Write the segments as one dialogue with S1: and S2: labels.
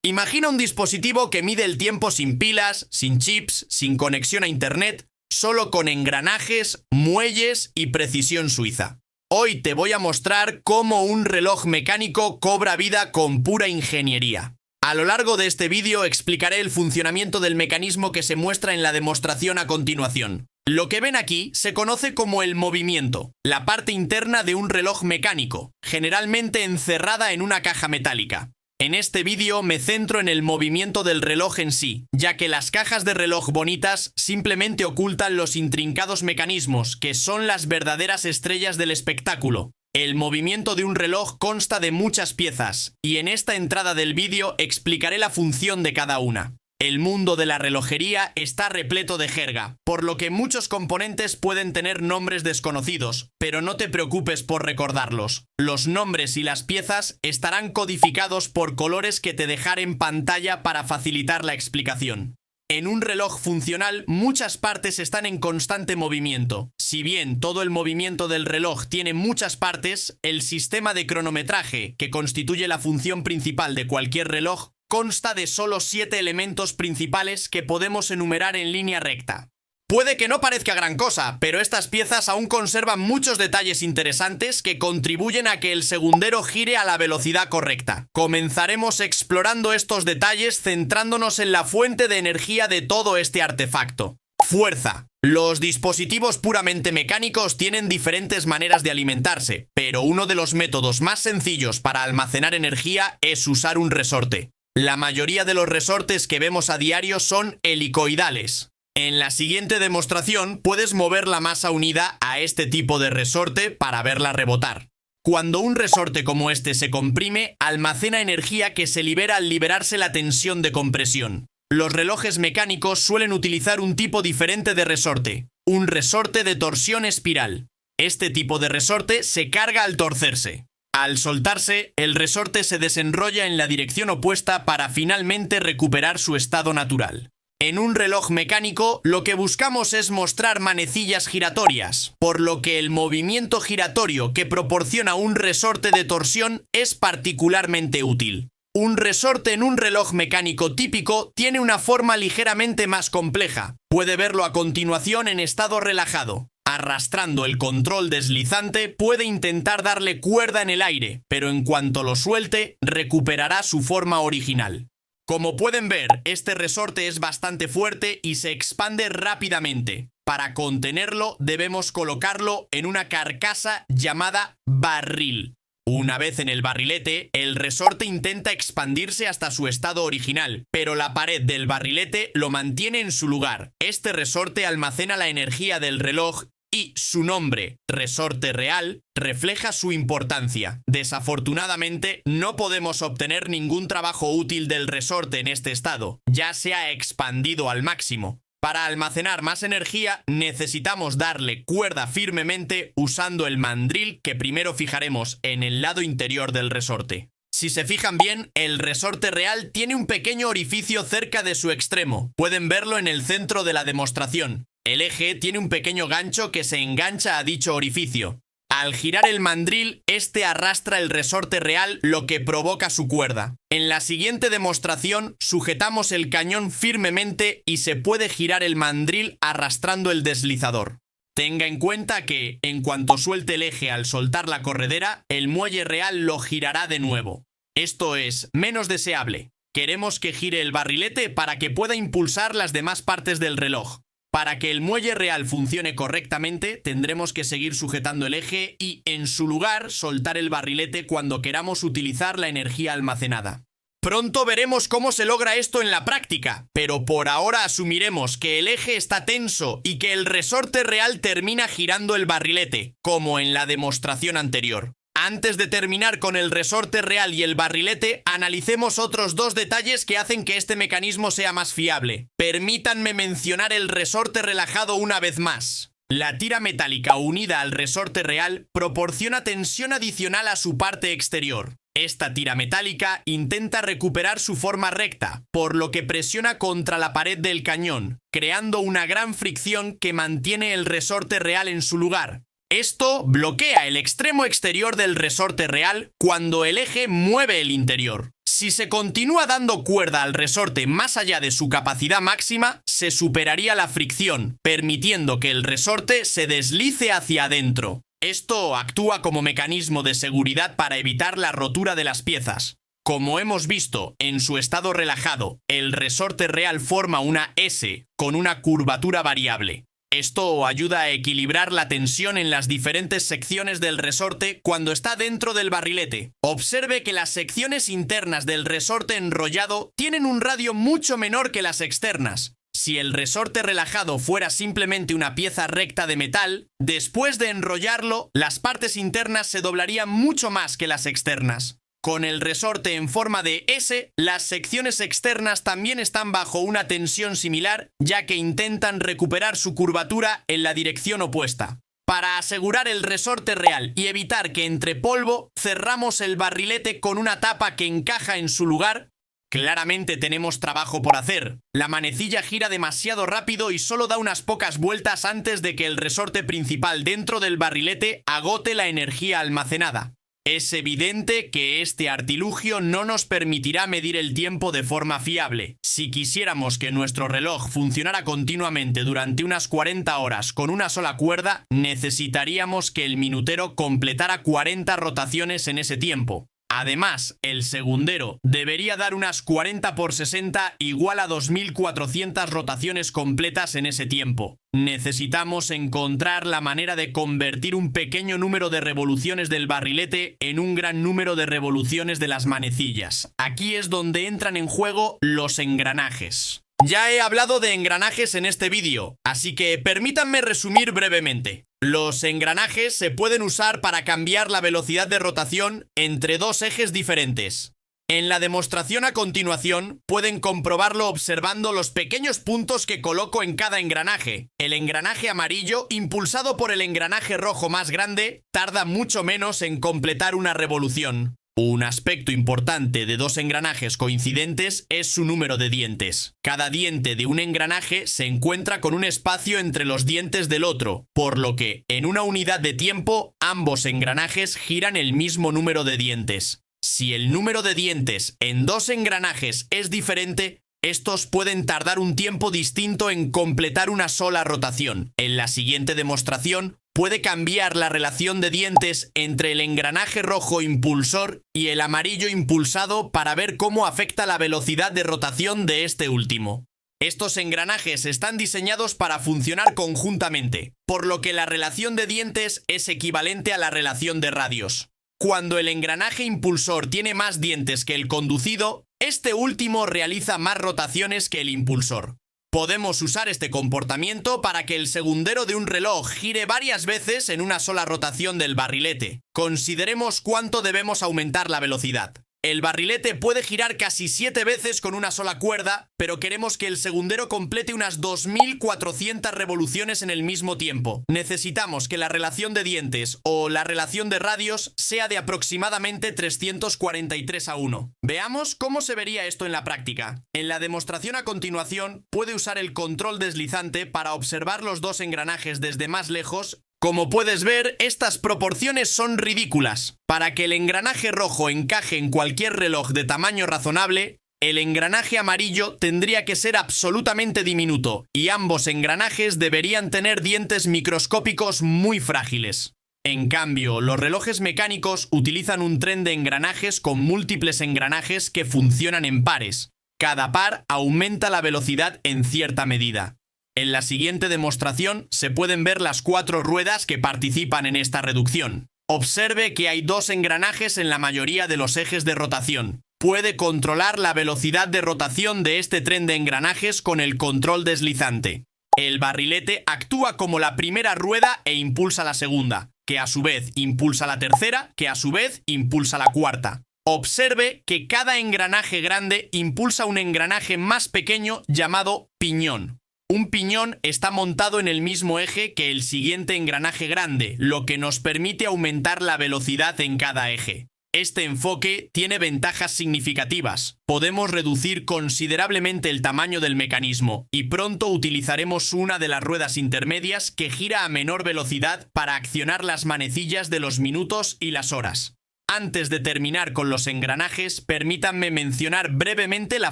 S1: Imagina un dispositivo que mide el tiempo sin pilas, sin chips, sin conexión a internet, solo con engranajes, muelles y precisión suiza. Hoy te voy a mostrar cómo un reloj mecánico cobra vida con pura ingeniería. A lo largo de este vídeo explicaré el funcionamiento del mecanismo que se muestra en la demostración a continuación. Lo que ven aquí se conoce como el movimiento, la parte interna de un reloj mecánico, generalmente encerrada en una caja metálica. En este vídeo me centro en el movimiento del reloj en sí, ya que las cajas de reloj bonitas simplemente ocultan los intrincados mecanismos, que son las verdaderas estrellas del espectáculo. El movimiento de un reloj consta de muchas piezas, y en esta entrada del vídeo explicaré la función de cada una. El mundo de la relojería está repleto de jerga, por lo que muchos componentes pueden tener nombres desconocidos, pero no te preocupes por recordarlos. Los nombres y las piezas estarán codificados por colores que te dejaré en pantalla para facilitar la explicación. En un reloj funcional, muchas partes están en constante movimiento. Si bien todo el movimiento del reloj tiene muchas partes, el sistema de cronometraje, que constituye la función principal de cualquier reloj, consta de solo 7 elementos principales que podemos enumerar en línea recta. Puede que no parezca gran cosa, pero estas piezas aún conservan muchos detalles interesantes que contribuyen a que el segundero gire a la velocidad correcta. Comenzaremos explorando estos detalles centrándonos en la fuente de energía de todo este artefacto. Fuerza. Los dispositivos puramente mecánicos tienen diferentes maneras de alimentarse, pero uno de los métodos más sencillos para almacenar energía es usar un resorte. La mayoría de los resortes que vemos a diario son helicoidales. En la siguiente demostración puedes mover la masa unida a este tipo de resorte para verla rebotar. Cuando un resorte como este se comprime, almacena energía que se libera al liberarse la tensión de compresión. Los relojes mecánicos suelen utilizar un tipo diferente de resorte, un resorte de torsión espiral. Este tipo de resorte se carga al torcerse. Al soltarse, el resorte se desenrolla en la dirección opuesta para finalmente recuperar su estado natural. En un reloj mecánico, lo que buscamos es mostrar manecillas giratorias, por lo que el movimiento giratorio que proporciona un resorte de torsión es particularmente útil. Un resorte en un reloj mecánico típico tiene una forma ligeramente más compleja. Puede verlo a continuación en estado relajado. Arrastrando el control deslizante, puede intentar darle cuerda en el aire, pero en cuanto lo suelte, recuperará su forma original. Como pueden ver, este resorte es bastante fuerte y se expande rápidamente. Para contenerlo, debemos colocarlo en una carcasa llamada barril. Una vez en el barrilete, el resorte intenta expandirse hasta su estado original, pero la pared del barrilete lo mantiene en su lugar. Este resorte almacena la energía del reloj y su nombre, resorte real, refleja su importancia. Desafortunadamente, no podemos obtener ningún trabajo útil del resorte en este estado. Ya se ha expandido al máximo. Para almacenar más energía, necesitamos darle cuerda firmemente usando el mandril que primero fijaremos en el lado interior del resorte. Si se fijan bien, el resorte real tiene un pequeño orificio cerca de su extremo. Pueden verlo en el centro de la demostración. El eje tiene un pequeño gancho que se engancha a dicho orificio. Al girar el mandril, este arrastra el resorte real, lo que provoca su cuerda. En la siguiente demostración, sujetamos el cañón firmemente y se puede girar el mandril arrastrando el deslizador. Tenga en cuenta que, en cuanto suelte el eje al soltar la corredera, el muelle real lo girará de nuevo. Esto es menos deseable. Queremos que gire el barrilete para que pueda impulsar las demás partes del reloj. Para que el muelle real funcione correctamente, tendremos que seguir sujetando el eje y, en su lugar, soltar el barrilete cuando queramos utilizar la energía almacenada. Pronto veremos cómo se logra esto en la práctica, pero por ahora asumiremos que el eje está tenso y que el resorte real termina girando el barrilete, como en la demostración anterior. Antes de terminar con el resorte real y el barrilete, analicemos otros dos detalles que hacen que este mecanismo sea más fiable. Permítanme mencionar el resorte relajado una vez más. La tira metálica unida al resorte real proporciona tensión adicional a su parte exterior. Esta tira metálica intenta recuperar su forma recta, por lo que presiona contra la pared del cañón, creando una gran fricción que mantiene el resorte real en su lugar. Esto bloquea el extremo exterior del resorte real cuando el eje mueve el interior. Si se continúa dando cuerda al resorte más allá de su capacidad máxima, se superaría la fricción, permitiendo que el resorte se deslice hacia adentro. Esto actúa como mecanismo de seguridad para evitar la rotura de las piezas. Como hemos visto, en su estado relajado, el resorte real forma una S con una curvatura variable. Esto ayuda a equilibrar la tensión en las diferentes secciones del resorte cuando está dentro del barrilete. Observe que las secciones internas del resorte enrollado tienen un radio mucho menor que las externas. Si el resorte relajado fuera simplemente una pieza recta de metal, después de enrollarlo, las partes internas se doblarían mucho más que las externas. Con el resorte en forma de S, las secciones externas también están bajo una tensión similar, ya que intentan recuperar su curvatura en la dirección opuesta. Para asegurar el resorte real y evitar que entre polvo, cerramos el barrilete con una tapa que encaja en su lugar. Claramente tenemos trabajo por hacer. La manecilla gira demasiado rápido y solo da unas pocas vueltas antes de que el resorte principal dentro del barrilete agote la energía almacenada. Es evidente que este artilugio no nos permitirá medir el tiempo de forma fiable. Si quisiéramos que nuestro reloj funcionara continuamente durante unas 40 horas con una sola cuerda, necesitaríamos que el minutero completara 40 rotaciones en ese tiempo. Además, el segundero debería dar unas 40 por 60 igual a 2400 rotaciones completas en ese tiempo. Necesitamos encontrar la manera de convertir un pequeño número de revoluciones del barrilete en un gran número de revoluciones de las manecillas. Aquí es donde entran en juego los engranajes. Ya he hablado de engranajes en este vídeo, así que permítanme resumir brevemente. Los engranajes se pueden usar para cambiar la velocidad de rotación entre dos ejes diferentes. En la demostración a continuación pueden comprobarlo observando los pequeños puntos que coloco en cada engranaje. El engranaje amarillo, impulsado por el engranaje rojo más grande, tarda mucho menos en completar una revolución. Un aspecto importante de dos engranajes coincidentes es su número de dientes. Cada diente de un engranaje se encuentra con un espacio entre los dientes del otro, por lo que, en una unidad de tiempo, ambos engranajes giran el mismo número de dientes. Si el número de dientes en dos engranajes es diferente, estos pueden tardar un tiempo distinto en completar una sola rotación. En la siguiente demostración, puede cambiar la relación de dientes entre el engranaje rojo impulsor y el amarillo impulsado para ver cómo afecta la velocidad de rotación de este último. Estos engranajes están diseñados para funcionar conjuntamente, por lo que la relación de dientes es equivalente a la relación de radios. Cuando el engranaje impulsor tiene más dientes que el conducido, este último realiza más rotaciones que el impulsor. Podemos usar este comportamiento para que el segundero de un reloj gire varias veces en una sola rotación del barrilete. Consideremos cuánto debemos aumentar la velocidad. El barrilete puede girar casi 7 veces con una sola cuerda, pero queremos que el segundero complete unas 2400 revoluciones en el mismo tiempo. Necesitamos que la relación de dientes o la relación de radios sea de aproximadamente 343:1. Veamos cómo se vería esto en la práctica. En la demostración a continuación, puede usar el control deslizante para observar los dos engranajes desde más lejos. Como puedes ver, estas proporciones son ridículas. Para que el engranaje rojo encaje en cualquier reloj de tamaño razonable, el engranaje amarillo tendría que ser absolutamente diminuto, y ambos engranajes deberían tener dientes microscópicos muy frágiles. En cambio, los relojes mecánicos utilizan un tren de engranajes con múltiples engranajes que funcionan en pares. Cada par aumenta la velocidad en cierta medida. En la siguiente demostración se pueden ver las 4 ruedas que participan en esta reducción. Observe que hay 2 engranajes en la mayoría de los ejes de rotación. Puede controlar la velocidad de rotación de este tren de engranajes con el control deslizante. El barrilete actúa como la primera rueda e impulsa la segunda, que a su vez impulsa la tercera, que a su vez impulsa la cuarta. Observe que cada engranaje grande impulsa un engranaje más pequeño llamado piñón. Un piñón está montado en el mismo eje que el siguiente engranaje grande, lo que nos permite aumentar la velocidad en cada eje. Este enfoque tiene ventajas significativas. Podemos reducir considerablemente el tamaño del mecanismo y pronto utilizaremos una de las ruedas intermedias que gira a menor velocidad para accionar las manecillas de los minutos y las horas. Antes de terminar con los engranajes, permítanme mencionar brevemente la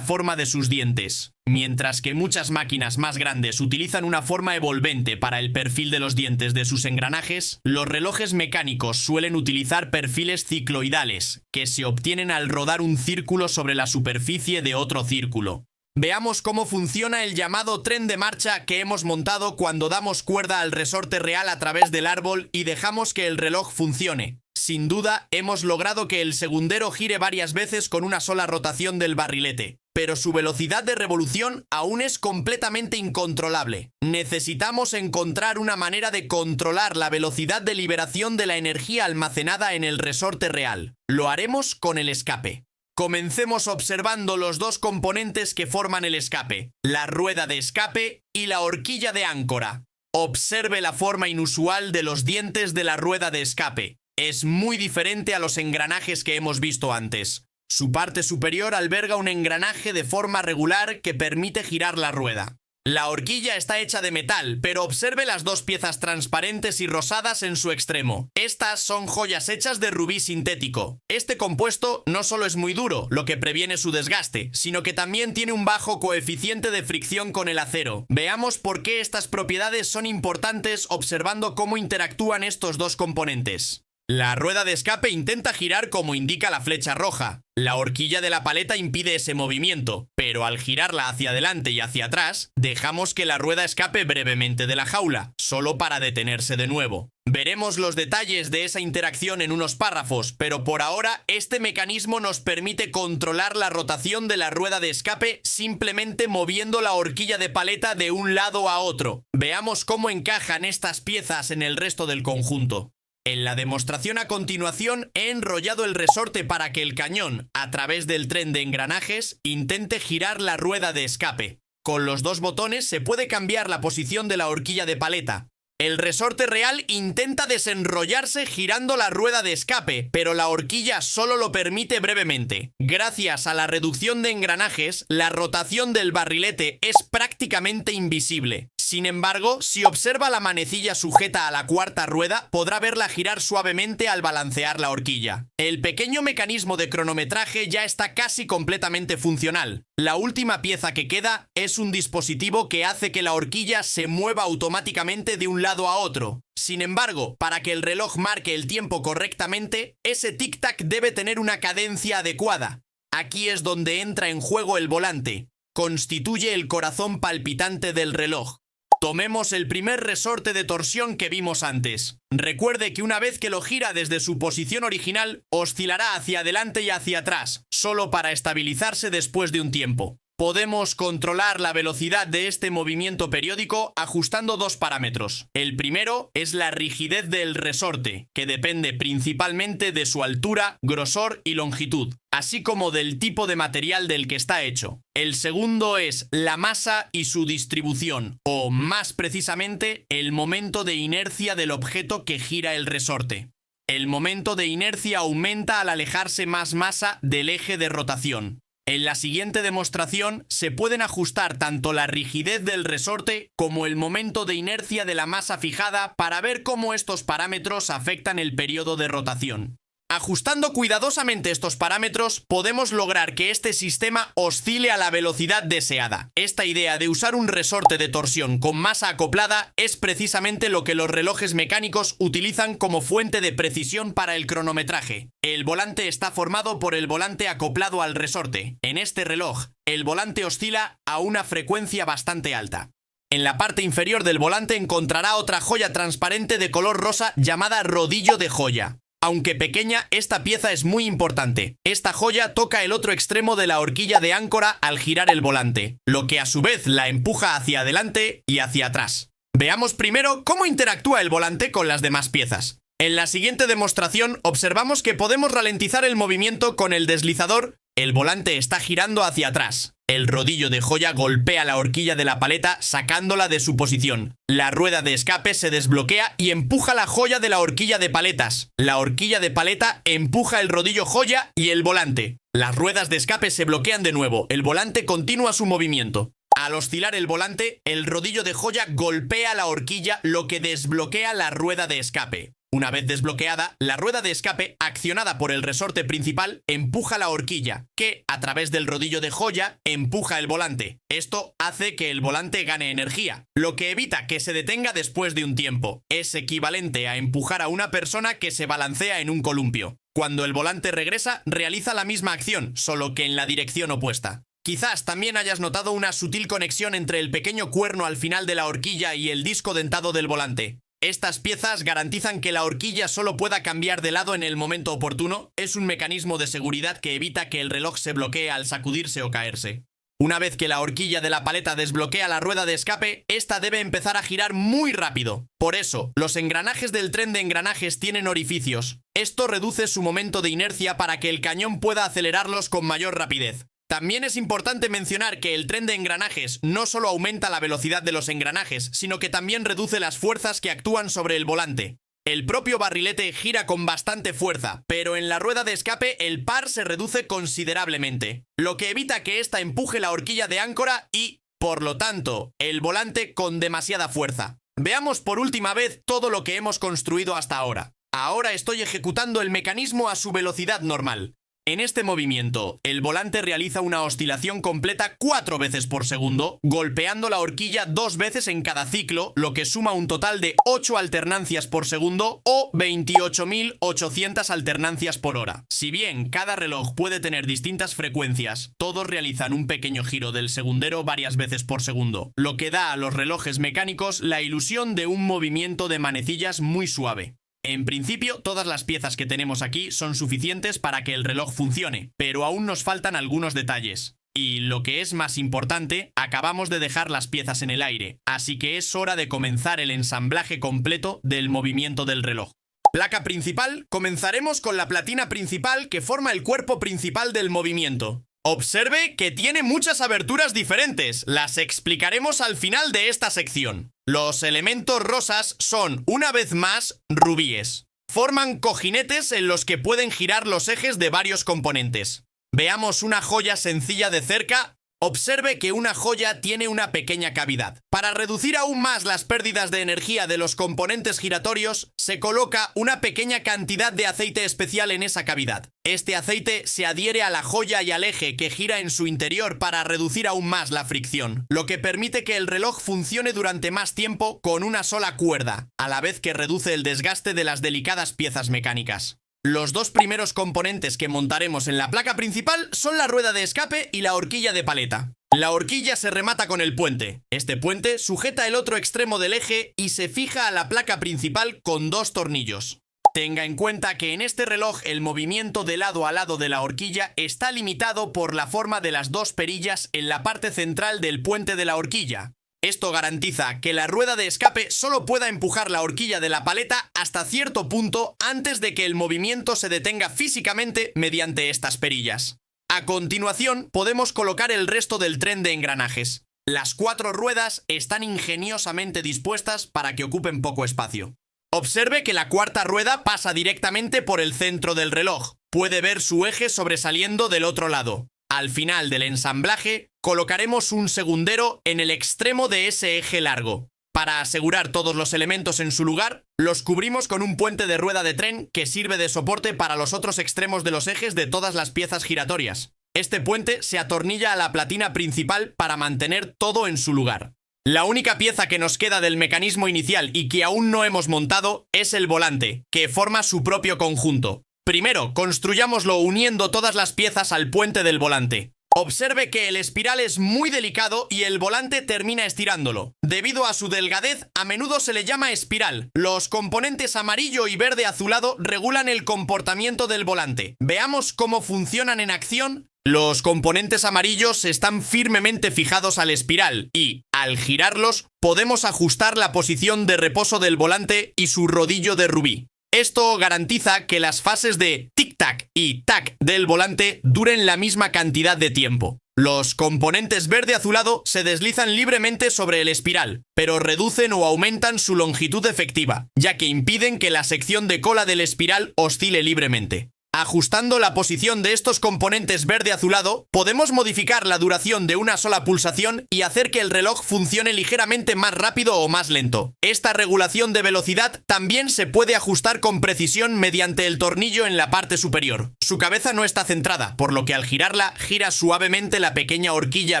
S1: forma de sus dientes. Mientras que muchas máquinas más grandes utilizan una forma evolvente para el perfil de los dientes de sus engranajes, los relojes mecánicos suelen utilizar perfiles cicloidales, que se obtienen al rodar un círculo sobre la superficie de otro círculo. Veamos cómo funciona el llamado tren de marcha que hemos montado cuando damos cuerda al resorte real a través del árbol y dejamos que el reloj funcione. Sin duda, hemos logrado que el segundero gire varias veces con una sola rotación del barrilete, pero su velocidad de revolución aún es completamente incontrolable. Necesitamos encontrar una manera de controlar la velocidad de liberación de la energía almacenada en el resorte real. Lo haremos con el escape. Comencemos observando los dos componentes que forman el escape, la rueda de escape y la horquilla de áncora. Observe la forma inusual de los dientes de la rueda de escape. Es muy diferente a los engranajes que hemos visto antes. Su parte superior alberga un engranaje de forma regular que permite girar la rueda. La horquilla está hecha de metal, pero observe las dos piezas transparentes y rosadas en su extremo. Estas son joyas hechas de rubí sintético. Este compuesto no solo es muy duro, lo que previene su desgaste, sino que también tiene un bajo coeficiente de fricción con el acero. Veamos por qué estas propiedades son importantes observando cómo interactúan estos dos componentes. La rueda de escape intenta girar como indica la flecha roja. La horquilla de la paleta impide ese movimiento, pero al girarla hacia adelante y hacia atrás, dejamos que la rueda escape brevemente de la jaula, solo para detenerse de nuevo. Veremos los detalles de esa interacción en unos párrafos, pero por ahora este mecanismo nos permite controlar la rotación de la rueda de escape simplemente moviendo la horquilla de paleta de un lado a otro. Veamos cómo encajan estas piezas en el resto del conjunto. En la demostración a continuación he enrollado el resorte para que el cañón, a través del tren de engranajes, intente girar la rueda de escape. Con los dos botones se puede cambiar la posición de la horquilla de paleta. El resorte real intenta desenrollarse girando la rueda de escape, pero la horquilla solo lo permite brevemente. Gracias a la reducción de engranajes, la rotación del barrilete es prácticamente invisible. Sin embargo, si observa la manecilla sujeta a la cuarta rueda, podrá verla girar suavemente al balancear la horquilla. El pequeño mecanismo de cronometraje ya está casi completamente funcional. La última pieza que queda es un dispositivo que hace que la horquilla se mueva automáticamente de un lado a otro. Sin embargo, para que el reloj marque el tiempo correctamente, ese tic-tac debe tener una cadencia adecuada. Aquí es donde entra en juego el volante. Constituye el corazón palpitante del reloj. Tomemos el primer resorte de torsión que vimos antes. Recuerde que una vez que lo gira desde su posición original, oscilará hacia adelante y hacia atrás, solo para estabilizarse después de un tiempo. Podemos controlar la velocidad de este movimiento periódico ajustando dos parámetros. El primero es la rigidez del resorte, que depende principalmente de su altura, grosor y longitud, así como del tipo de material del que está hecho. El segundo es la masa y su distribución, o más precisamente, el momento de inercia del objeto que gira el resorte. El momento de inercia aumenta al alejarse más masa del eje de rotación. En la siguiente demostración se pueden ajustar tanto la rigidez del resorte como el momento de inercia de la masa fijada para ver cómo estos parámetros afectan el periodo de rotación. Ajustando cuidadosamente estos parámetros, podemos lograr que este sistema oscile a la velocidad deseada. Esta idea de usar un resorte de torsión con masa acoplada es precisamente lo que los relojes mecánicos utilizan como fuente de precisión para el cronometraje. El volante está formado por el volante acoplado al resorte. En este reloj, el volante oscila a una frecuencia bastante alta. En la parte inferior del volante encontrará otra joya transparente de color rosa llamada rodillo de joya. Aunque pequeña, esta pieza es muy importante. Esta joya toca el otro extremo de la horquilla de áncora al girar el volante, lo que a su vez la empuja hacia adelante y hacia atrás. Veamos primero cómo interactúa el volante con las demás piezas. En la siguiente demostración observamos que podemos ralentizar el movimiento con el deslizador. El volante está girando hacia atrás. El rodillo de joya golpea la horquilla de la paleta sacándola de su posición. La rueda de escape se desbloquea y empuja la joya de la horquilla de paletas. La horquilla de paleta empuja el rodillo joya y el volante. Las ruedas de escape se bloquean de nuevo. El volante continúa su movimiento. Al oscilar el volante, el rodillo de joya golpea la horquilla, lo que desbloquea la rueda de escape. Una vez desbloqueada, la rueda de escape, accionada por el resorte principal, empuja la horquilla, que, a través del rodillo de joya, empuja el volante. Esto hace que el volante gane energía, lo que evita que se detenga después de un tiempo. Es equivalente a empujar a una persona que se balancea en un columpio. Cuando el volante regresa, realiza la misma acción, solo que en la dirección opuesta. Quizás también hayas notado una sutil conexión entre el pequeño cuerno al final de la horquilla y el disco dentado del volante. Estas piezas garantizan que la horquilla solo pueda cambiar de lado en el momento oportuno. Es un mecanismo de seguridad que evita que el reloj se bloquee al sacudirse o caerse. Una vez que la horquilla de la paleta desbloquea la rueda de escape, esta debe empezar a girar muy rápido. Por eso, los engranajes del tren de engranajes tienen orificios. Esto reduce su momento de inercia para que el cañón pueda acelerarlos con mayor rapidez. También es importante mencionar que el tren de engranajes no solo aumenta la velocidad de los engranajes, sino que también reduce las fuerzas que actúan sobre el volante. El propio barrilete gira con bastante fuerza, pero en la rueda de escape el par se reduce considerablemente, lo que evita que ésta empuje la horquilla de áncora y, por lo tanto, el volante con demasiada fuerza. Veamos por última vez todo lo que hemos construido hasta ahora. Ahora estoy ejecutando el mecanismo a su velocidad normal. En este movimiento, el volante realiza una oscilación completa 4 veces por segundo, golpeando la horquilla 2 veces en cada ciclo, lo que suma un total de 8 alternancias por segundo o 28.800 alternancias por hora. Si bien cada reloj puede tener distintas frecuencias, todos realizan un pequeño giro del segundero varias veces por segundo, lo que da a los relojes mecánicos la ilusión de un movimiento de manecillas muy suave. En principio, todas las piezas que tenemos aquí son suficientes para que el reloj funcione, pero aún nos faltan algunos detalles. Y lo que es más importante, acabamos de dejar las piezas en el aire, así que es hora de comenzar el ensamblaje completo del movimiento del reloj. Placa principal, comenzaremos con la platina principal que forma el cuerpo principal del movimiento. Observe que tiene muchas aberturas diferentes, las explicaremos al final de esta sección. Los elementos rosas son, una vez más, rubíes. Forman cojinetes en los que pueden girar los ejes de varios componentes. Veamos una joya sencilla de cerca. Observe que una joya tiene una pequeña cavidad. Para reducir aún más las pérdidas de energía de los componentes giratorios, se coloca una pequeña cantidad de aceite especial en esa cavidad. Este aceite se adhiere a la joya y al eje que gira en su interior para reducir aún más la fricción, lo que permite que el reloj funcione durante más tiempo con una sola cuerda, a la vez que reduce el desgaste de las delicadas piezas mecánicas. Los dos primeros componentes que montaremos en la placa principal son la rueda de escape y la horquilla de paleta. La horquilla se remata con el puente. Este puente sujeta el otro extremo del eje y se fija a la placa principal con 2 tornillos. Tenga en cuenta que en este reloj el movimiento de lado a lado de la horquilla está limitado por la forma de las 2 perillas en la parte central del puente de la horquilla. Esto garantiza que la rueda de escape solo pueda empujar la horquilla de la paleta hasta cierto punto antes de que el movimiento se detenga físicamente mediante estas perillas. A continuación, podemos colocar el resto del tren de engranajes. Las 4 ruedas están ingeniosamente dispuestas para que ocupen poco espacio. Observe que la cuarta rueda pasa directamente por el centro del reloj. Puede ver su eje sobresaliendo del otro lado. Al final del ensamblaje, colocaremos un segundero en el extremo de ese eje largo. Para asegurar todos los elementos en su lugar, los cubrimos con un puente de rueda de tren que sirve de soporte para los otros extremos de los ejes de todas las piezas giratorias. Este puente se atornilla a la platina principal para mantener todo en su lugar. La única pieza que nos queda del mecanismo inicial y que aún no hemos montado es el volante, que forma su propio conjunto. Primero, construyámoslo uniendo todas las piezas al puente del volante. Observe que el espiral es muy delicado y el volante termina estirándolo. Debido a su delgadez, a menudo se le llama espiral. Los componentes amarillo y verde azulado regulan el comportamiento del volante. Veamos cómo funcionan en acción. Los componentes amarillos están firmemente fijados al espiral y, al girarlos, podemos ajustar la posición de reposo del volante y su rodillo de rubí. Esto garantiza que las fases de tic-tac y tac del volante duren la misma cantidad de tiempo. Los componentes verde-azulado se deslizan libremente sobre el espiral, pero reducen o aumentan su longitud efectiva, ya que impiden que la sección de cola del espiral oscile libremente. Ajustando la posición de estos componentes verde-azulado, podemos modificar la duración de una sola pulsación y hacer que el reloj funcione ligeramente más rápido o más lento. Esta regulación de velocidad también se puede ajustar con precisión mediante el tornillo en la parte superior. Su cabeza no está centrada, por lo que al girarla, gira suavemente la pequeña horquilla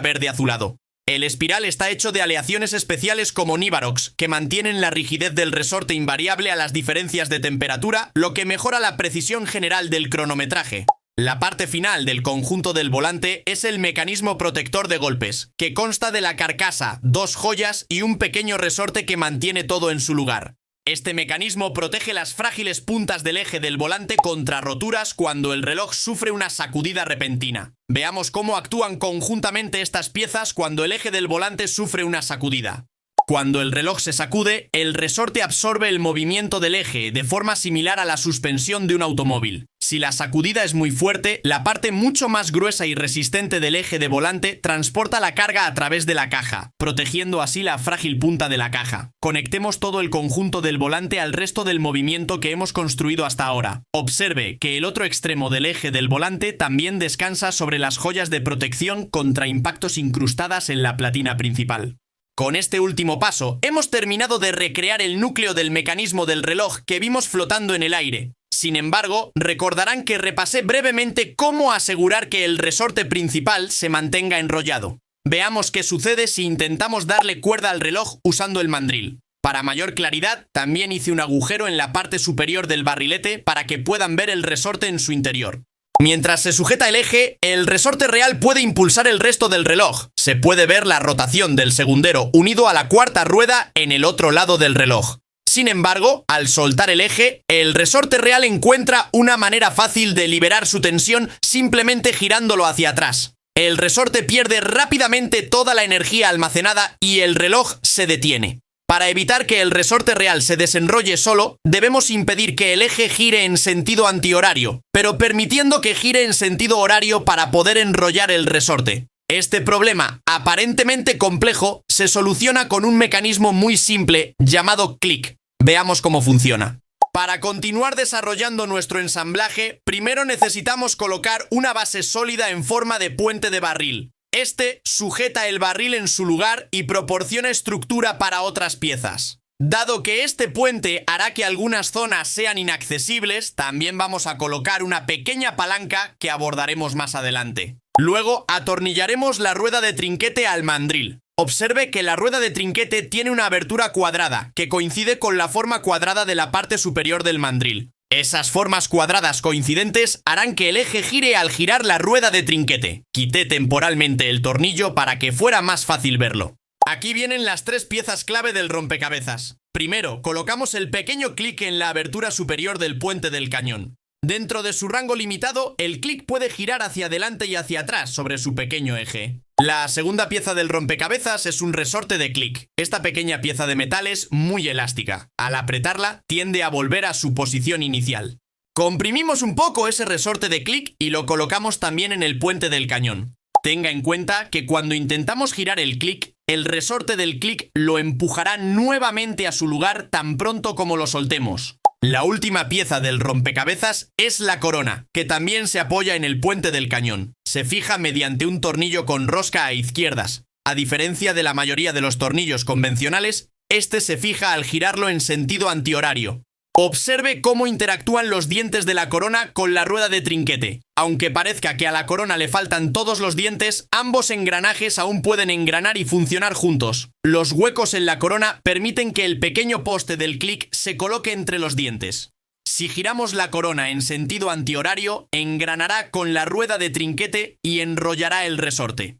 S1: verde-azulado. El espiral está hecho de aleaciones especiales como Nivarox, que mantienen la rigidez del resorte invariable a las diferencias de temperatura, lo que mejora la precisión general del cronometraje. La parte final del conjunto del volante es el mecanismo protector de golpes, que consta de la carcasa, dos joyas y un pequeño resorte que mantiene todo en su lugar. Este mecanismo protege las frágiles puntas del eje del volante contra roturas cuando el reloj sufre una sacudida repentina. Veamos cómo actúan conjuntamente estas piezas cuando el eje del volante sufre una sacudida. Cuando el reloj se sacude, el resorte absorbe el movimiento del eje de forma similar a la suspensión de un automóvil. Si la sacudida es muy fuerte, la parte mucho más gruesa y resistente del eje de volante transporta la carga a través de la caja, protegiendo así la frágil punta de la caja. Conectemos todo el conjunto del volante al resto del movimiento que hemos construido hasta ahora. Observe que el otro extremo del eje del volante también descansa sobre las joyas de protección contra impactos incrustadas en la platina principal. Con este último paso, hemos terminado de recrear el núcleo del mecanismo del reloj que vimos flotando en el aire. Sin embargo, recordarán que repasé brevemente cómo asegurar que el resorte principal se mantenga enrollado. Veamos qué sucede si intentamos darle cuerda al reloj usando el mandril. Para mayor claridad, también hice un agujero en la parte superior del barrilete para que puedan ver el resorte en su interior. Mientras se sujeta el eje, el resorte real puede impulsar el resto del reloj. Se puede ver la rotación del segundero unido a la cuarta rueda en el otro lado del reloj. Sin embargo, al soltar el eje, el resorte real encuentra una manera fácil de liberar su tensión simplemente girándolo hacia atrás. El resorte pierde rápidamente toda la energía almacenada y el reloj se detiene. Para evitar que el resorte real se desenrolle solo, debemos impedir que el eje gire en sentido antihorario, pero permitiendo que gire en sentido horario para poder enrollar el resorte. Este problema, aparentemente complejo, se soluciona con un mecanismo muy simple llamado clic. Veamos cómo funciona. Para continuar desarrollando nuestro ensamblaje, primero necesitamos colocar una base sólida en forma de puente de barril. Este sujeta el barril en su lugar y proporciona estructura para otras piezas. Dado que este puente hará que algunas zonas sean inaccesibles, también vamos a colocar una pequeña palanca que abordaremos más adelante. Luego atornillaremos la rueda de trinquete al mandril. Observe que la rueda de trinquete tiene una abertura cuadrada, que coincide con la forma cuadrada de la parte superior del mandril. Esas formas cuadradas coincidentes harán que el eje gire al girar la rueda de trinquete. Quité temporalmente el tornillo para que fuera más fácil verlo. Aquí vienen las tres piezas clave del rompecabezas. Primero, colocamos el pequeño clic en la abertura superior del puente del cañón. Dentro de su rango limitado, el clic puede girar hacia adelante y hacia atrás sobre su pequeño eje. La segunda pieza del rompecabezas es un resorte de clic. Esta pequeña pieza de metal es muy elástica. Al apretarla, tiende a volver a su posición inicial. Comprimimos un poco ese resorte de clic y lo colocamos también en el puente del cañón. Tenga en cuenta que cuando intentamos girar el clic, el resorte del clic lo empujará nuevamente a su lugar tan pronto como lo soltemos. La última pieza del rompecabezas es la corona, que también se apoya en el puente del cañón. Se fija mediante un tornillo con rosca a izquierdas. A diferencia de la mayoría de los tornillos convencionales, este se fija al girarlo en sentido antihorario. Observe cómo interactúan los dientes de la corona con la rueda de trinquete. Aunque parezca que a la corona le faltan todos los dientes, ambos engranajes aún pueden engranar y funcionar juntos. Los huecos en la corona permiten que el pequeño poste del clic se coloque entre los dientes. Si giramos la corona en sentido antihorario, engranará con la rueda de trinquete y enrollará el resorte.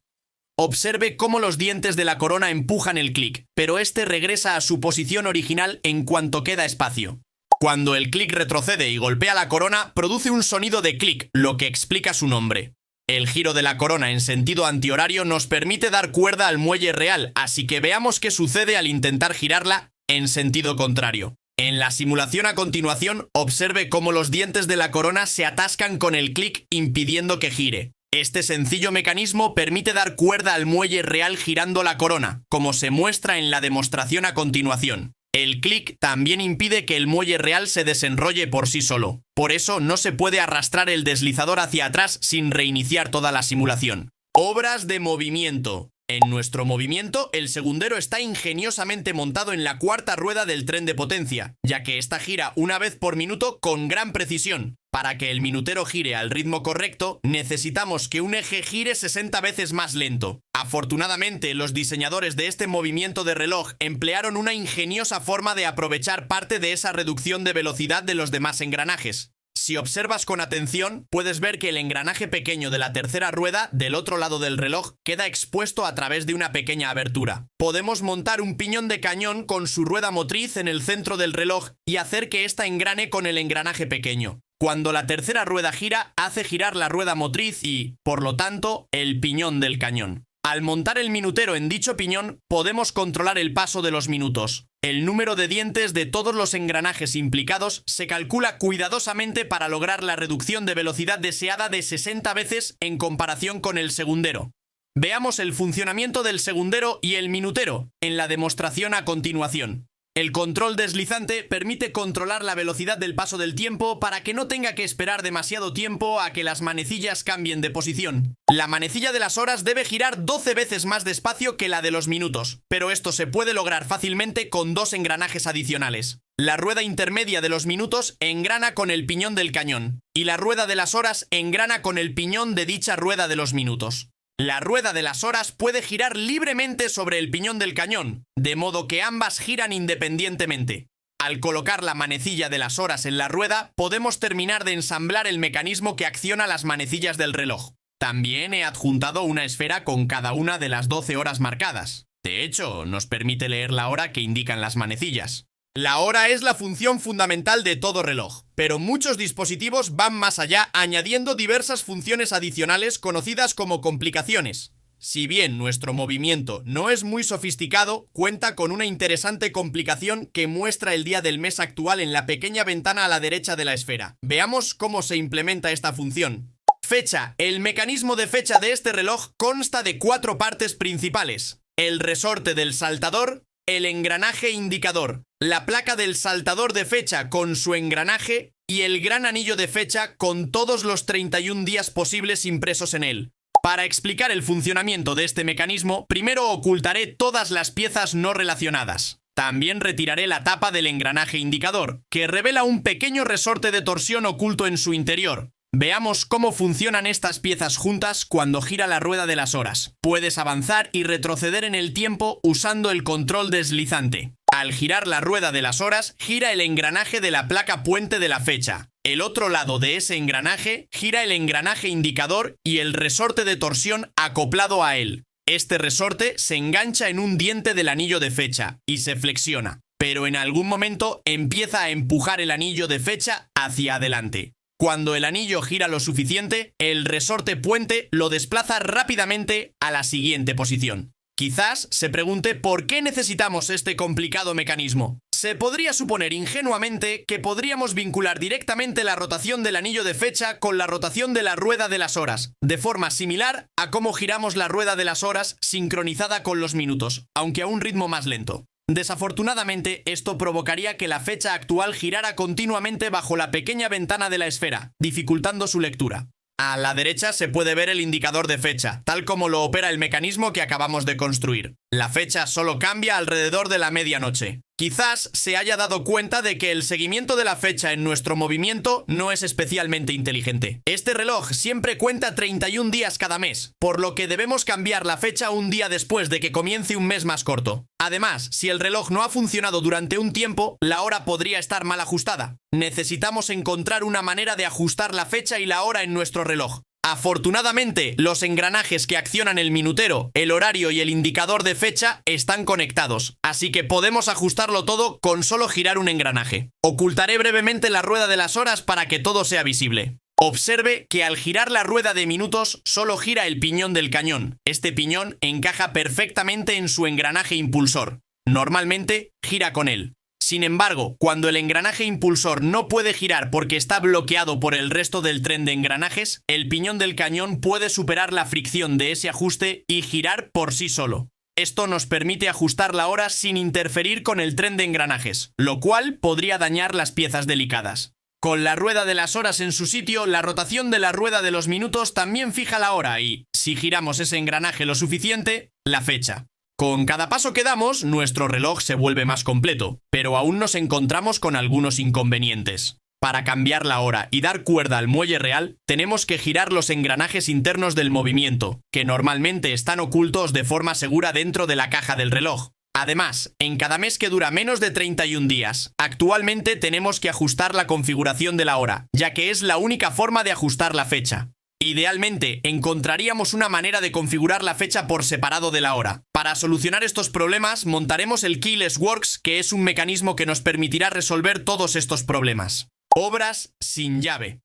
S1: Observe cómo los dientes de la corona empujan el clic, pero este regresa a su posición original en cuanto queda espacio. Cuando el clic retrocede y golpea la corona, produce un sonido de clic, lo que explica su nombre. El giro de la corona en sentido antihorario nos permite dar cuerda al muelle real, así que veamos qué sucede al intentar girarla en sentido contrario. En la simulación a continuación, observe cómo los dientes de la corona se atascan con el clic impidiendo que gire. Este sencillo mecanismo permite dar cuerda al muelle real girando la corona, como se muestra en la demostración a continuación. El clic también impide que el muelle real se desenrolle por sí solo. Por eso no se puede arrastrar el deslizador hacia atrás sin reiniciar toda la simulación. Obras de movimiento. En nuestro movimiento, el segundero está ingeniosamente montado en la cuarta rueda del tren de potencia, ya que ésta gira una vez por minuto con gran precisión. Para que el minutero gire al ritmo correcto, necesitamos que un eje gire 60 veces más lento. Afortunadamente, los diseñadores de este movimiento de reloj emplearon una ingeniosa forma de aprovechar parte de esa reducción de velocidad de los demás engranajes. Si observas con atención, puedes ver que el engranaje pequeño de la tercera rueda del otro lado del reloj queda expuesto a través de una pequeña abertura. Podemos montar un piñón de cañón con su rueda motriz en el centro del reloj y hacer que ésta engrane con el engranaje pequeño. Cuando la tercera rueda gira, hace girar la rueda motriz y, por lo tanto, el piñón del cañón. Al montar el minutero en dicho piñón, podemos controlar el paso de los minutos. El número de dientes de todos los engranajes implicados se calcula cuidadosamente para lograr la reducción de velocidad deseada de 60 veces en comparación con el segundero. Veamos el funcionamiento del segundero y el minutero en la demostración a continuación. El control deslizante permite controlar la velocidad del paso del tiempo para que no tenga que esperar demasiado tiempo a que las manecillas cambien de posición. La manecilla de las horas debe girar 12 veces más despacio que la de los minutos, pero esto se puede lograr fácilmente con dos engranajes adicionales. La rueda intermedia de los minutos engrana con el piñón del cañón, y la rueda de las horas engrana con el piñón de dicha rueda de los minutos. La rueda de las horas puede girar libremente sobre el piñón del cañón, de modo que ambas giran independientemente. Al colocar la manecilla de las horas en la rueda, podemos terminar de ensamblar el mecanismo que acciona las manecillas del reloj. También he adjuntado una esfera con cada una de las 12 horas marcadas. De hecho, nos permite leer la hora que indican las manecillas. La hora es la función fundamental de todo reloj, pero muchos dispositivos van más allá añadiendo diversas funciones adicionales conocidas como complicaciones. Si bien nuestro movimiento no es muy sofisticado, cuenta con una interesante complicación que muestra el día del mes actual en la pequeña ventana a la derecha de la esfera. Veamos cómo se implementa esta función. Fecha. El mecanismo de fecha de este reloj consta de 4 partes principales: el resorte del saltador, el engranaje indicador, la placa del saltador de fecha con su engranaje y el gran anillo de fecha con todos los 31 días posibles impresos en él. Para explicar el funcionamiento de este mecanismo, primero ocultaré todas las piezas no relacionadas. También retiraré la tapa del engranaje indicador, que revela un pequeño resorte de torsión oculto en su interior. Veamos cómo funcionan estas piezas juntas cuando gira la rueda de las horas. Puedes avanzar y retroceder en el tiempo usando el control deslizante. Al girar la rueda de las horas, gira el engranaje de la placa puente de la fecha. El otro lado de ese engranaje gira el engranaje indicador y el resorte de torsión acoplado a él. Este resorte se engancha en un diente del anillo de fecha y se flexiona, pero en algún momento empieza a empujar el anillo de fecha hacia adelante. Cuando el anillo gira lo suficiente, el resorte puente lo desplaza rápidamente a la siguiente posición. Quizás se pregunte por qué necesitamos este complicado mecanismo. Se podría suponer ingenuamente que podríamos vincular directamente la rotación del anillo de fecha con la rotación de la rueda de las horas, de forma similar a cómo giramos la rueda de las horas sincronizada con los minutos, aunque a un ritmo más lento. Desafortunadamente, esto provocaría que la fecha actual girara continuamente bajo la pequeña ventana de la esfera, dificultando su lectura. A la derecha se puede ver el indicador de fecha, tal como lo opera el mecanismo que acabamos de construir. La fecha solo cambia alrededor de la medianoche. Quizás se haya dado cuenta de que el seguimiento de la fecha en nuestro movimiento no es especialmente inteligente. Este reloj siempre cuenta 31 días cada mes, por lo que debemos cambiar la fecha un día después de que comience un mes más corto. Además, si el reloj no ha funcionado durante un tiempo, la hora podría estar mal ajustada. Necesitamos encontrar una manera de ajustar la fecha y la hora en nuestro reloj. Afortunadamente, los engranajes que accionan el minutero, el horario y el indicador de fecha están conectados, así que podemos ajustarlo todo con solo girar un engranaje. Ocultaré brevemente la rueda de las horas para que todo sea visible. Observe que al girar la rueda de minutos solo gira el piñón del cañón. Este piñón encaja perfectamente en su engranaje impulsor. Normalmente gira con él. Sin embargo, cuando el engranaje impulsor no puede girar porque está bloqueado por el resto del tren de engranajes, el piñón del cañón puede superar la fricción de ese ajuste y girar por sí solo. Esto nos permite ajustar la hora sin interferir con el tren de engranajes, lo cual podría dañar las piezas delicadas. Con la rueda de las horas en su sitio, la rotación de la rueda de los minutos también fija la hora y, si giramos ese engranaje lo suficiente, la fecha. Con cada paso que damos, nuestro reloj se vuelve más completo, pero aún nos encontramos con algunos inconvenientes. Para cambiar la hora y dar cuerda al muelle real, tenemos que girar los engranajes internos del movimiento, que normalmente están ocultos de forma segura dentro de la caja del reloj. Además, en cada mes que dura menos de 31 días, actualmente tenemos que ajustar la configuración de la hora, ya que es la única forma de ajustar la fecha. Idealmente, encontraríamos una manera de configurar la fecha por separado de la hora. Para solucionar estos problemas, montaremos el Keyless Works, que es un mecanismo que nos permitirá resolver todos estos problemas. Obras sin llave.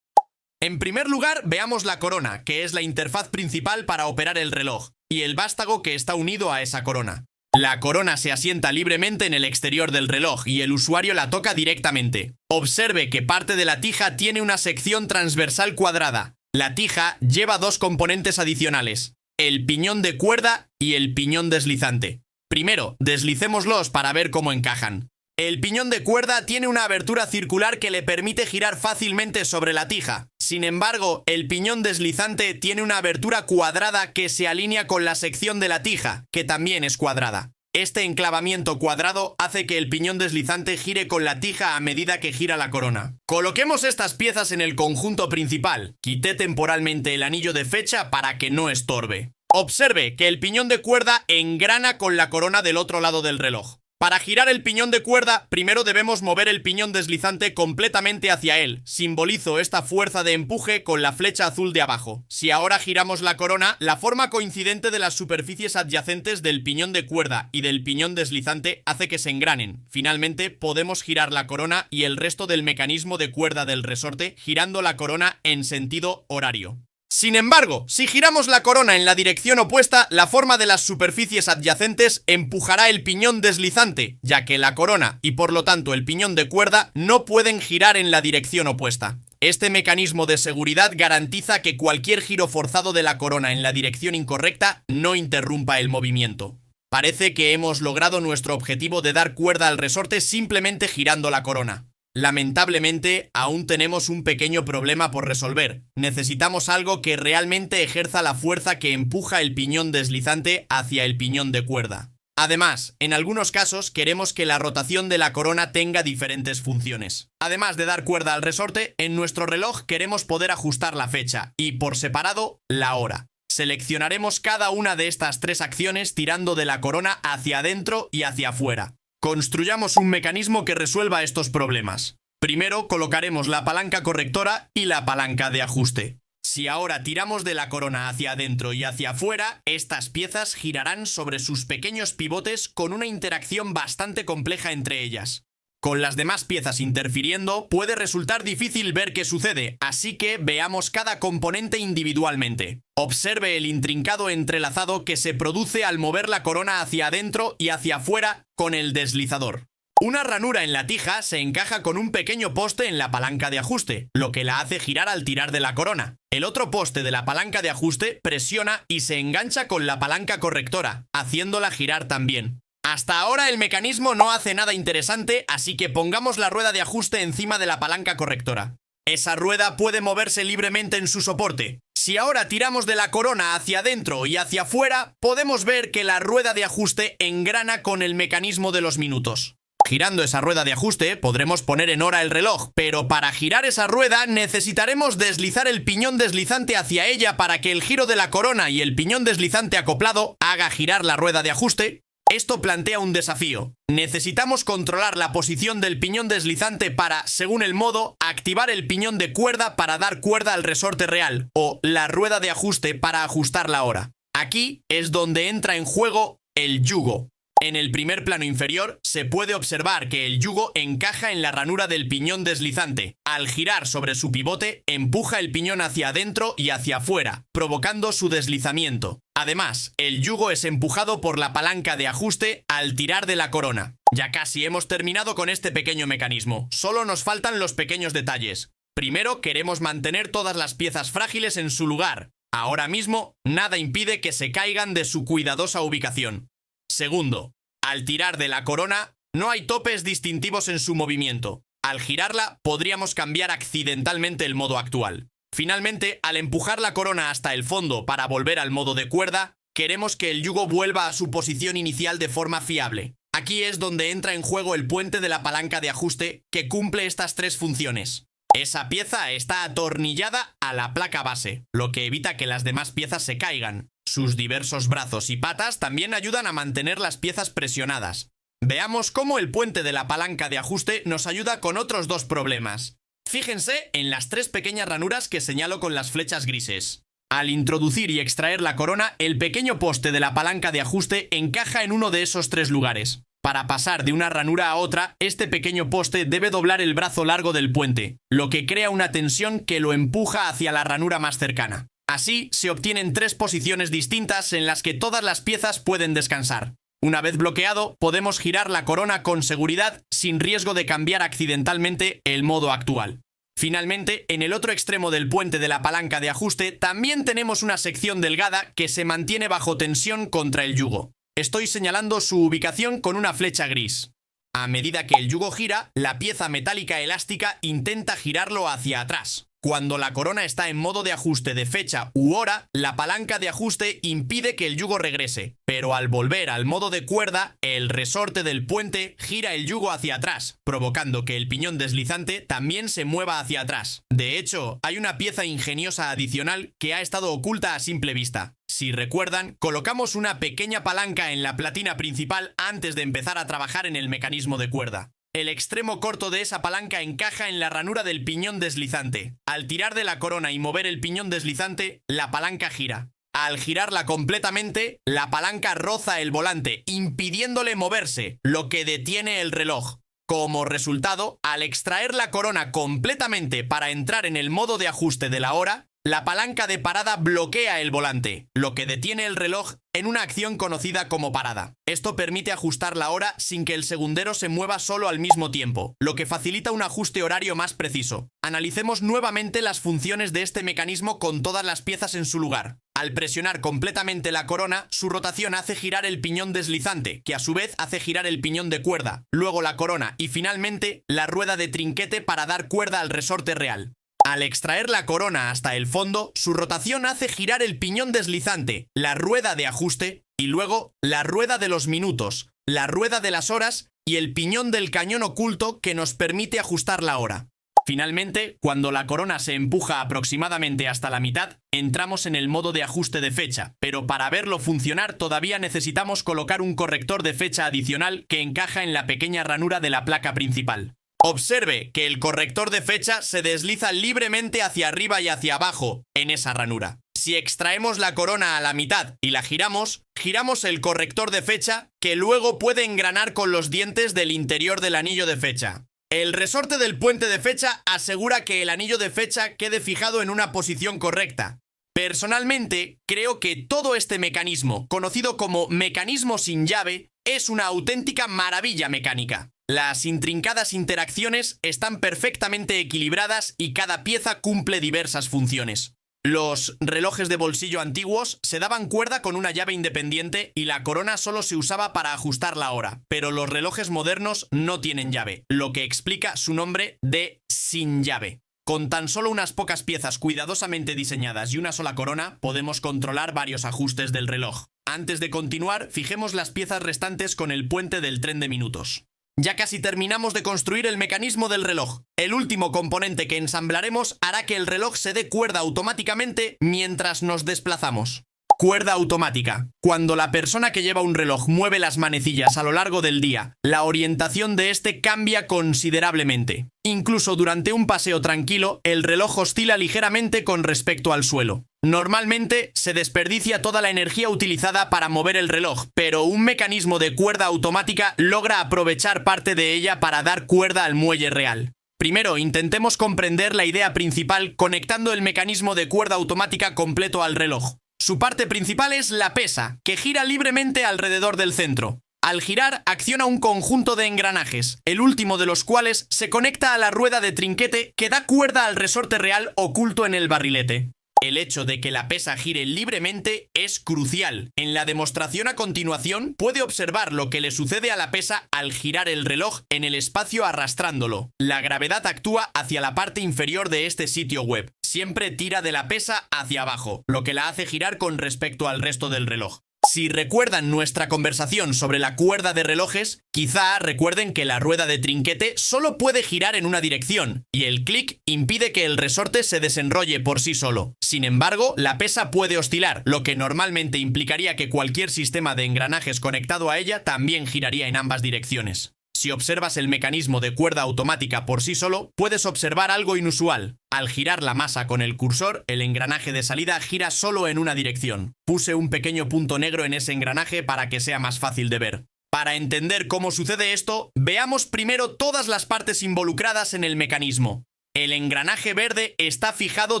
S1: En primer lugar, veamos la corona, que es la interfaz principal para operar el reloj, y el vástago que está unido a esa corona. La corona se asienta libremente en el exterior del reloj y el usuario la toca directamente. Observe que parte de la tija tiene una sección transversal cuadrada. La tija lleva dos componentes adicionales, el piñón de cuerda y el piñón deslizante. Primero, deslicémoslos para ver cómo encajan. El piñón de cuerda tiene una abertura circular que le permite girar fácilmente sobre la tija. Sin embargo, el piñón deslizante tiene una abertura cuadrada que se alinea con la sección de la tija, que también es cuadrada. Este enclavamiento cuadrado hace que el piñón deslizante gire con la tija a medida que gira la corona. Coloquemos estas piezas en el conjunto principal. Quité temporalmente el anillo de fecha para que no estorbe. Observe que el piñón de cuerda engrana con la corona del otro lado del reloj. Para girar el piñón de cuerda, primero debemos mover el piñón deslizante completamente hacia él. Simbolizo esta fuerza de empuje con la flecha azul de abajo. Si ahora giramos la corona, la forma coincidente de las superficies adyacentes del piñón de cuerda y del piñón deslizante hace que se engranen. Finalmente, podemos girar la corona y el resto del mecanismo de cuerda del resorte, girando la corona en sentido horario. Sin embargo, si giramos la corona en la dirección opuesta, la forma de las superficies adyacentes empujará el piñón deslizante, ya que la corona y por lo tanto el piñón de cuerda no pueden girar en la dirección opuesta. Este mecanismo de seguridad garantiza que cualquier giro forzado de la corona en la dirección incorrecta no interrumpa el movimiento. Parece que hemos logrado nuestro objetivo de dar cuerda al resorte simplemente girando la corona. Lamentablemente, aún tenemos un pequeño problema por resolver. Necesitamos algo que realmente ejerza la fuerza que empuja el piñón deslizante hacia el piñón de cuerda. Además, en algunos casos queremos que la rotación de la corona tenga diferentes funciones. Además de dar cuerda al resorte, en nuestro reloj queremos poder ajustar la fecha y, por separado, la hora. Seleccionaremos cada una de estas tres acciones tirando de la corona hacia adentro y hacia afuera. Construyamos un mecanismo que resuelva estos problemas. Primero colocaremos la palanca correctora y la palanca de ajuste. Si ahora tiramos de la corona hacia adentro y hacia afuera, estas piezas girarán sobre sus pequeños pivotes con una interacción bastante compleja entre ellas. Con las demás piezas interfiriendo, puede resultar difícil ver qué sucede, así que veamos cada componente individualmente. Observe el intrincado entrelazado que se produce al mover la corona hacia adentro y hacia afuera con el deslizador. Una ranura en la tija se encaja con un pequeño poste en la palanca de ajuste, lo que la hace girar al tirar de la corona. El otro poste de la palanca de ajuste presiona y se engancha con la palanca correctora, haciéndola girar también. Hasta ahora el mecanismo no hace nada interesante, así que pongamos la rueda de ajuste encima de la palanca correctora. Esa rueda puede moverse libremente en su soporte. Si ahora tiramos de la corona hacia adentro y hacia afuera, podemos ver que la rueda de ajuste engrana con el mecanismo de los minutos. Girando esa rueda de ajuste podremos poner en hora el reloj, pero para girar esa rueda necesitaremos deslizar el piñón deslizante hacia ella para que el giro de la corona y el piñón deslizante acoplado haga girar la rueda de ajuste. Esto plantea un desafío. Necesitamos controlar la posición del piñón deslizante para, según el modo, activar el piñón de cuerda para dar cuerda al resorte real o la rueda de ajuste para ajustar la hora. Aquí es donde entra en juego el yugo. En el primer plano inferior se puede observar que el yugo encaja en la ranura del piñón deslizante. Al girar sobre su pivote, empuja el piñón hacia adentro y hacia afuera, provocando su deslizamiento. Además, el yugo es empujado por la palanca de ajuste al tirar de la corona. Ya casi hemos terminado con este pequeño mecanismo. Solo nos faltan los pequeños detalles. Primero, queremos mantener todas las piezas frágiles en su lugar. Ahora mismo, nada impide que se caigan de su cuidadosa ubicación. Segundo, al tirar de la corona, no hay topes distintivos en su movimiento. Al girarla, podríamos cambiar accidentalmente el modo actual. Finalmente, al empujar la corona hasta el fondo para volver al modo de cuerda, queremos que el yugo vuelva a su posición inicial de forma fiable. Aquí es donde entra en juego el puente de la palanca de ajuste, que cumple estas tres funciones. Esa pieza está atornillada a la placa base, lo que evita que las demás piezas se caigan. Sus diversos brazos y patas también ayudan a mantener las piezas presionadas. Veamos cómo el puente de la palanca de ajuste nos ayuda con otros dos problemas. Fíjense en las tres pequeñas ranuras que señalo con las flechas grises. Al introducir y extraer la corona, el pequeño poste de la palanca de ajuste encaja en uno de esos tres lugares. Para pasar de una ranura a otra, este pequeño poste debe doblar el brazo largo del puente, lo que crea una tensión que lo empuja hacia la ranura más cercana. Así, se obtienen tres posiciones distintas en las que todas las piezas pueden descansar. Una vez bloqueado, podemos girar la corona con seguridad sin riesgo de cambiar accidentalmente el modo actual. Finalmente, en el otro extremo del puente de la palanca de ajuste también tenemos una sección delgada que se mantiene bajo tensión contra el yugo. Estoy señalando su ubicación con una flecha gris. A medida que el yugo gira, la pieza metálica elástica intenta girarlo hacia atrás. Cuando la corona está en modo de ajuste de fecha u hora, la palanca de ajuste impide que el yugo regrese, pero al volver al modo de cuerda, el resorte del puente gira el yugo hacia atrás, provocando que el piñón deslizante también se mueva hacia atrás. De hecho, hay una pieza ingeniosa adicional que ha estado oculta a simple vista. Si recuerdan, colocamos una pequeña palanca en la platina principal antes de empezar a trabajar en el mecanismo de cuerda. El extremo corto de esa palanca encaja en la ranura del piñón deslizante. Al tirar de la corona y mover el piñón deslizante, la palanca gira. Al girarla completamente, la palanca roza el volante, impidiéndole moverse, lo que detiene el reloj. Como resultado, al extraer la corona completamente para entrar en el modo de ajuste de la hora, la palanca de parada bloquea el volante, lo que detiene el reloj en una acción conocida como parada. Esto permite ajustar la hora sin que el segundero se mueva solo al mismo tiempo, lo que facilita un ajuste horario más preciso. Analicemos nuevamente las funciones de este mecanismo con todas las piezas en su lugar. Al presionar completamente la corona, su rotación hace girar el piñón deslizante, que a su vez hace girar el piñón de cuerda, luego la corona y finalmente la rueda de trinquete para dar cuerda al resorte real. Al extraer la corona hasta el fondo, su rotación hace girar el piñón deslizante, la rueda de ajuste y luego la rueda de los minutos, la rueda de las horas y el piñón del cañón oculto que nos permite ajustar la hora. Finalmente, cuando la corona se empuja aproximadamente hasta la mitad, entramos en el modo de ajuste de fecha, pero para verlo funcionar todavía necesitamos colocar un corrector de fecha adicional que encaja en la pequeña ranura de la placa principal. Observe que el corrector de fecha se desliza libremente hacia arriba y hacia abajo en esa ranura. Si extraemos la corona a la mitad y la giramos, giramos el corrector de fecha que luego puede engranar con los dientes del interior del anillo de fecha. El resorte del puente de fecha asegura que el anillo de fecha quede fijado en una posición correcta. Personalmente, creo que todo este mecanismo, conocido como mecanismo sin llave, es una auténtica maravilla mecánica. Las intrincadas interacciones están perfectamente equilibradas y cada pieza cumple diversas funciones. Los relojes de bolsillo antiguos se daban cuerda con una llave independiente y la corona solo se usaba para ajustar la hora, pero los relojes modernos no tienen llave, lo que explica su nombre de sin llave. Con tan solo unas pocas piezas cuidadosamente diseñadas y una sola corona, podemos controlar varios ajustes del reloj. Antes de continuar, fijemos las piezas restantes con el puente del tren de minutos. Ya casi terminamos de construir el mecanismo del reloj. El último componente que ensamblaremos hará que el reloj se dé cuerda automáticamente mientras nos desplazamos. Cuerda automática. Cuando la persona que lleva un reloj mueve las manecillas a lo largo del día, la orientación de este cambia considerablemente. Incluso durante un paseo tranquilo, el reloj oscila ligeramente con respecto al suelo. Normalmente se desperdicia toda la energía utilizada para mover el reloj, pero un mecanismo de cuerda automática logra aprovechar parte de ella para dar cuerda al muelle real. Primero, intentemos comprender la idea principal conectando el mecanismo de cuerda automática completo al reloj. Su parte principal es la pesa, que gira libremente alrededor del centro. Al girar, acciona un conjunto de engranajes, el último de los cuales se conecta a la rueda de trinquete que da cuerda al resorte real oculto en el barrilete. El hecho de que la pesa gire libremente es crucial. En la demostración a continuación puede observar lo que le sucede a la pesa al girar el reloj en el espacio arrastrándolo. La gravedad actúa hacia la parte inferior de este sitio web. Siempre tira de la pesa hacia abajo, lo que la hace girar con respecto al resto del reloj. Si recuerdan nuestra conversación sobre la cuerda de relojes, quizá recuerden que la rueda de trinquete solo puede girar en una dirección y el clic impide que el resorte se desenrolle por sí solo. Sin embargo, la pesa puede oscilar, lo que normalmente implicaría que cualquier sistema de engranajes conectado a ella también giraría en ambas direcciones. Si observas el mecanismo de cuerda automática por sí solo, puedes observar algo inusual. Al girar la masa con el cursor, el engranaje de salida gira solo en una dirección. Puse un pequeño punto negro en ese engranaje para que sea más fácil de ver. Para entender cómo sucede esto, veamos primero todas las partes involucradas en el mecanismo. El engranaje verde está fijado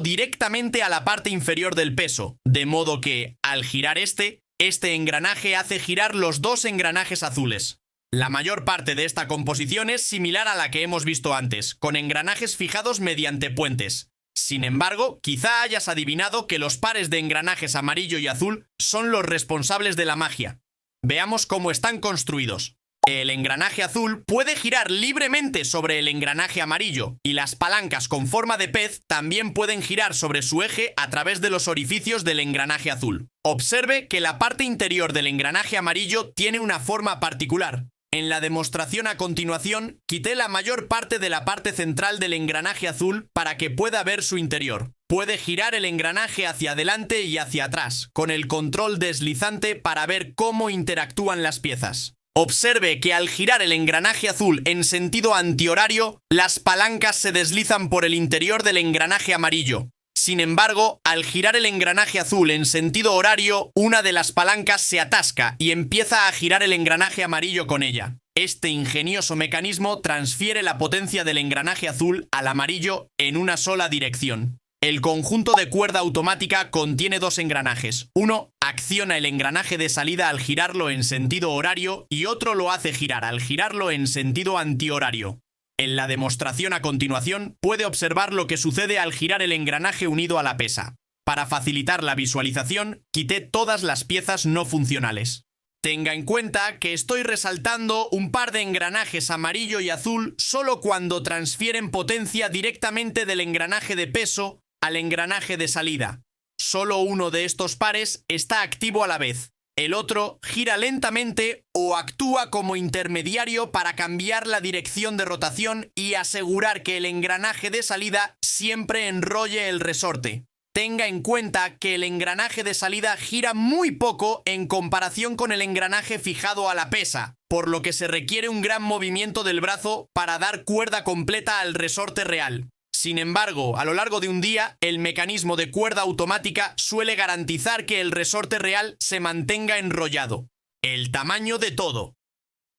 S1: directamente a la parte inferior del peso, de modo que, al girar este engranaje hace girar los dos engranajes azules. La mayor parte de esta composición es similar a la que hemos visto antes, con engranajes fijados mediante puentes. Sin embargo, quizá hayas adivinado que los pares de engranajes amarillo y azul son los responsables de la magia. Veamos cómo están construidos. El engranaje azul puede girar libremente sobre el engranaje amarillo, y las palancas con forma de pez también pueden girar sobre su eje a través de los orificios del engranaje azul. Observe que la parte interior del engranaje amarillo tiene una forma particular. En la demostración a continuación, quité la mayor parte de la parte central del engranaje azul para que pueda ver su interior. Puede girar el engranaje hacia adelante y hacia atrás, con el control deslizante para ver cómo interactúan las piezas. Observe que al girar el engranaje azul en sentido antihorario, las palancas se deslizan por el interior del engranaje amarillo. Sin embargo, al girar el engranaje azul en sentido horario, una de las palancas se atasca y empieza a girar el engranaje amarillo con ella. Este ingenioso mecanismo transfiere la potencia del engranaje azul al amarillo en una sola dirección. El conjunto de cuerda automática contiene dos engranajes. Uno acciona el engranaje de salida al girarlo en sentido horario y otro lo hace girar al girarlo en sentido antihorario. En la demostración a continuación, puede observar lo que sucede al girar el engranaje unido a la pesa. Para facilitar la visualización, quité todas las piezas no funcionales. Tenga en cuenta que estoy resaltando un par de engranajes amarillo y azul solo cuando transfieren potencia directamente del engranaje de peso al engranaje de salida. Solo uno de estos pares está activo a la vez. El otro gira lentamente o actúa como intermediario para cambiar la dirección de rotación y asegurar que el engranaje de salida siempre enrolle el resorte. Tenga en cuenta que el engranaje de salida gira muy poco en comparación con el engranaje fijado a la pesa, por lo que se requiere un gran movimiento del brazo para dar cuerda completa al resorte real. Sin embargo, a lo largo de un día, el mecanismo de cuerda automática suele garantizar que el resorte real se mantenga enrollado. El tamaño de todo.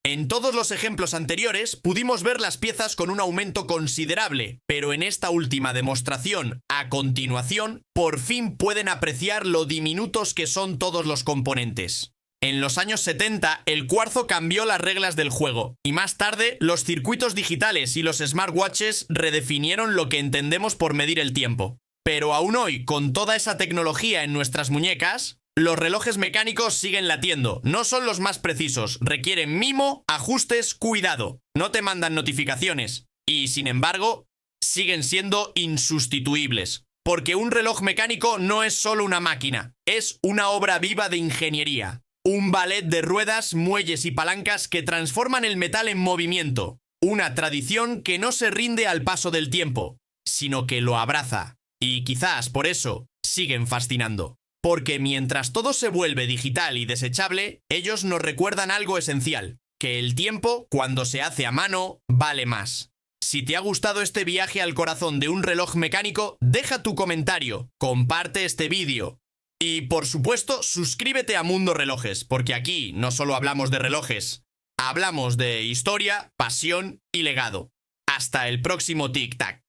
S1: En todos los ejemplos anteriores pudimos ver las piezas con un aumento considerable, pero en esta última demostración, a continuación, por fin pueden apreciar lo diminutos que son todos los componentes. En los años 70, el cuarzo cambió las reglas del juego, y más tarde, los circuitos digitales y los smartwatches redefinieron lo que entendemos por medir el tiempo. Pero aún hoy, con toda esa tecnología en nuestras muñecas, los relojes mecánicos siguen latiendo. No son los más precisos, requieren mimo, ajustes, cuidado. No te mandan notificaciones. Y, sin embargo, siguen siendo insustituibles. Porque un reloj mecánico no es solo una máquina, es una obra viva de ingeniería. Un ballet de ruedas, muelles y palancas que transforman el metal en movimiento. Una tradición que no se rinde al paso del tiempo, sino que lo abraza. Y quizás por eso siguen fascinando. Porque mientras todo se vuelve digital y desechable, ellos nos recuerdan algo esencial, que el tiempo, cuando se hace a mano, vale más. Si te ha gustado este viaje al corazón de un reloj mecánico, deja tu comentario, comparte este vídeo. Y, por supuesto, suscríbete a Mundo Relojes, porque aquí no solo hablamos de relojes, hablamos de historia, pasión y legado. Hasta el próximo Tic Tac.